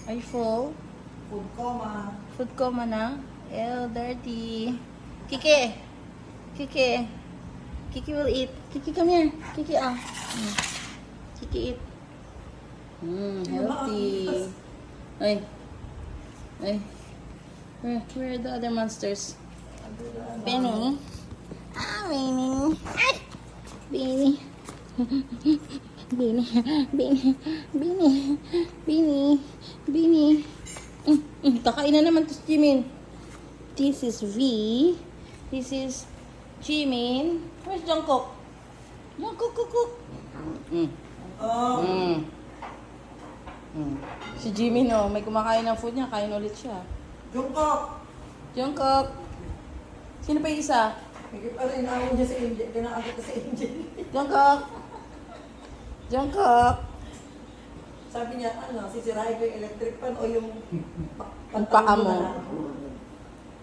Are you full? Food coma. Food coma na? Ew, dirty. Kiki! Kiki! Kiki will eat. Kiki, come here. Kiki, Kiki, eat. Healthy. Ay. Ay. Where are the other monsters? Benny. Benny. Ay! Benny. Benny. Benny. Benny. Benny. Benny. Kakain na naman to si Jimin. This is V. This is Jimin. Where's Jungkook? Jungkook, cook. Si Jimin, oh, may kumakain ng food niya, kain ulit siya. Jungkook! Jungkook. Sino pa yung isa? Higit pa rin ako niya sa Angel. Kinakagit na sa Angel. Jungkook. Jungkook. Sabi niya, sisirahin ko yung electric fan o yung Ang paa mo.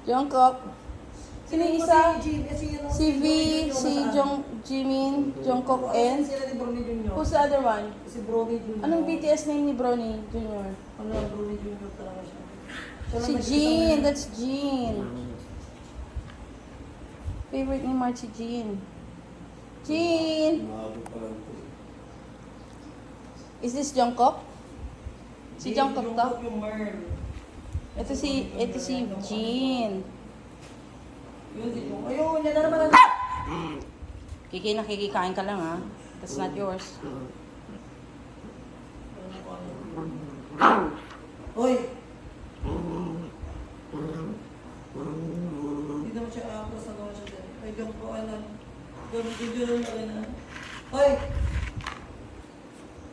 Jungkook. Sino yung isa? Si V, si Jimin, Jungkook, and Sila ni Brony Jr. who's the other one? Si Brony Jr. Anong BTS name ni Brony Jr.? Brony Jr. talaga siya. Si Jean, that's Jean. Favorite ni Mark si Jean. Jean! Is this Jungkook? Si Jungkook to? Yung Merl. Ito si Jean. Yun si Jungkook. Ayun, yan na naman. Kiki, nakikikain ka lang ha. That's not yours. Hoy! Hindi naman siya ako sa gawa siya dyan. Ay, Jungkook, alam. Gano'n na. Hoy!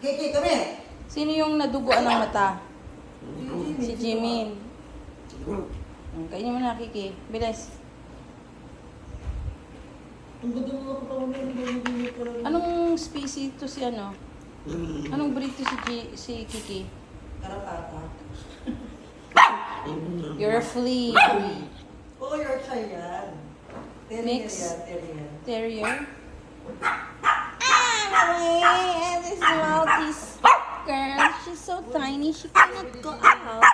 Kiki, kami! Sino yung naduguan ng mata? Si Jimin. Kainin mo na, Kiki. Bilis. Ang ganda mo ako tawag na. Anong species to si ano? Anong breed to si Kiki? Karatata. You're a flea breed. Oo, Yorkshire yan. Terrier Mix. yan, terrier. Terrier. Ah, this Maltese girl. She's so tiny. She cannot go out.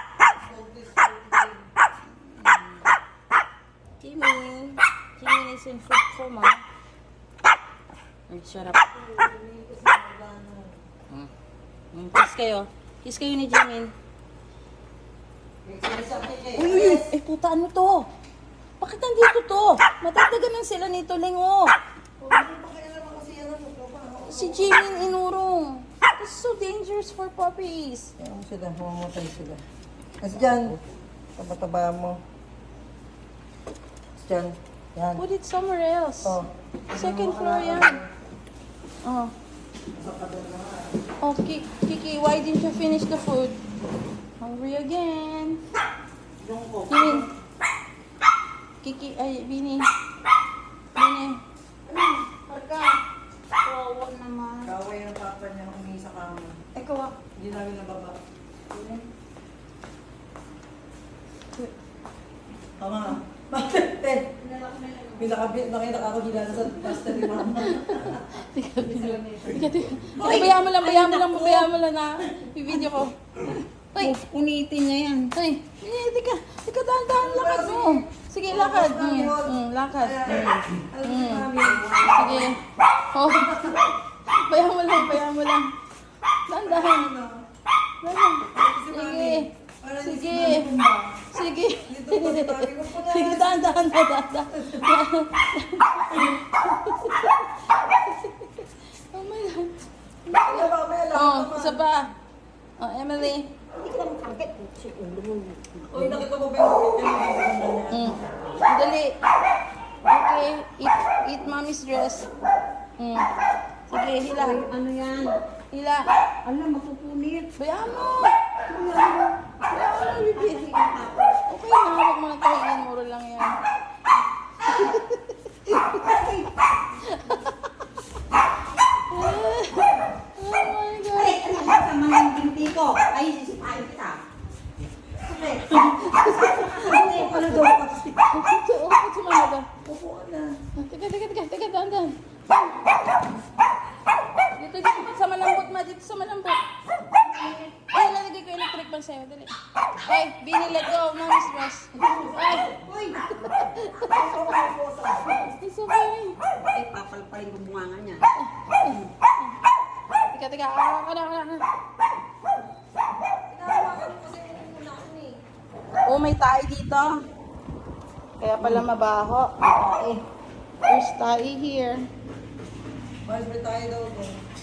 Jimin. Jimin is in food coma. Shut up. Kiss kayo. Kiss kayo ni Jimin. Uy, eh puta, ano to? Bakit nandito to? Matatagan lang sila nito, Lingo. Si Jimin inurong. This is so dangerous for puppies. Ayan sila, mamamatay sila. Kasi dyan, taba-taba mo. Kasi dyan, yan. Put it somewhere else. Oh. Second floor yan. Oh. Oh, Kiki, why didn't you finish the food? Hungry again. Jimin. Kiki, ay, Bini. Bini. Harga. Kawawa naman. Kaway ng papa niya humingi sa kama. Ikaw ah. Hindi namin nababa. Tama. Bakit? Ten. May nakita ako gilala sa pasta ni mama. Tika. Bayaan mo lang na. I-video ko. Hoy, Unitin niya yan. hoy. Tika, dahan-dahan, lakad mo. Sige, lakad. Lakad. Alam mo si mami. Sige. Oh. Bayaan mo lang. Dahan-dahan. Sige. Sige. Sige. Sige, dahan-dahan. Oh my God. Oh, isa pa. Oh, Emily. Uy, nakita mo ba yung Dali. Okay, eat mommy's dress. Sige, hila. Ano yan? Hila. Alam, mapupunit. Bayaan mo, bibili. Okay na, huwag mo na tahiin. Muro lang yan. Oh my God. Ay, ano ka sa mga binti ko? Ay, sisipain kita. Kasi, hindi ko na daw kasi. Upo si mama ba? Upo na. Teka, dahan. Dito sa malambot, ma. Dito sa malambot. Ay, lalagay ko electric akin sa'yo. Dali. Ay, Bini, let go. No, Miss Ross. Ay, Uy! it's okay. Ay, papalpalin ko bunga niya. Teka. Oh, may tae dito. Kaya pala mabaho. May tae. There's tae here. Mas may tayo daw doon.